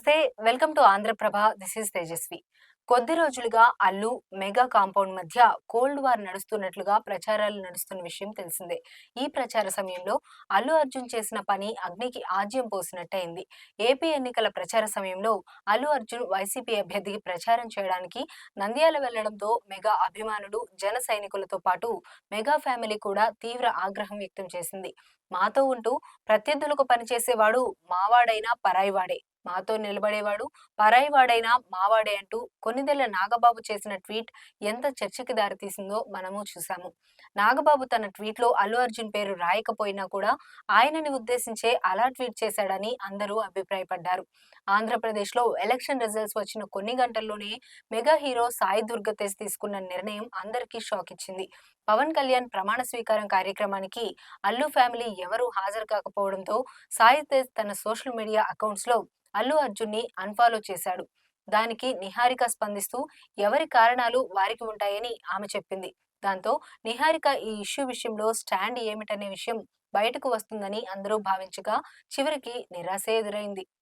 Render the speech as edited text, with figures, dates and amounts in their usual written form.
నమస్తే. Welcome to Andhra Prabha. This is Tejaswi. కొద్ది రోజులుగా అల్లు, మెగా కాంపౌండ్ మధ్య కోల్డ్ వార్ నడుస్తున్నట్లుగా ప్రచారాలు నడుస్తున్న విషయం తెలిసిందే. ఈ ప్రచార సమయంలో అల్లు అర్జున్ చేసిన పని అగ్నికి ఆజ్యం పోసినట్టయింది. ఏపీ ఎన్నికల ప్రచార సమయంలో అల్లు అర్జున్ వైసీపీ అభ్యర్థికి ప్రచారం చేయడానికి నంద్యాల వెళ్లడంతో మెగా అభిమానులు, జన సైనికులతో పాటు మెగా ఫ్యామిలీ కూడా తీవ్ర ఆగ్రహం వ్యక్తం చేసింది. మాతో ఉంటూ ప్రత్యర్థులకు పనిచేసేవాడు మావాడైనా పరాయివాడే. మాతో నిలబడేవాడు పరాయివాడైనా మావాడే అంటూ కొన్నిదెళ్ల నాగబాబు చేసిన ట్వీట్ ఎంత చర్చకి దారితీసిందో మనము చూసాము. నాగబాబు తన ట్వీట్లో అల్లు అర్జున్ పేరు రాయకపోయినా కూడా ఆయనని ఉద్దేశించే అలా ట్వీట్ చేశాడని అందరూ అభిప్రాయపడ్డారు. ఆంధ్రప్రదేశ్లో ఎలక్షన్ రిజల్ట్స్ వచ్చిన కొన్ని గంటల్లోనే మెగా హీరో సాయి దుర్గ తేజ్ తీసుకున్న నిర్ణయం అందరికీ షాక్ ఇచ్చింది. పవన్ కళ్యాణ్ ప్రమాణ స్వీకారం కార్యక్రమానికి అల్లు ఫ్యామిలీ ఎవరూ హాజరు కాకపోవడంతో సాయి తేజ్ తన సోషల్ మీడియా అకౌంట్స్ లో అల్లు అర్జున్ని అన్ఫాలో చేశాడు. దానికి నిహారిక స్పందిస్తూ ఎవరి కారణాలు వారికి ఉంటాయని ఆమె చెప్పింది. దాంతో నిహారిక ఈ ఇష్యూ విషయంలో స్టాండ్ ఏమిటనే విషయం బయటకు వస్తుందని అందరూ భావించగా చివరికి నిరాశే ఎదురైంది.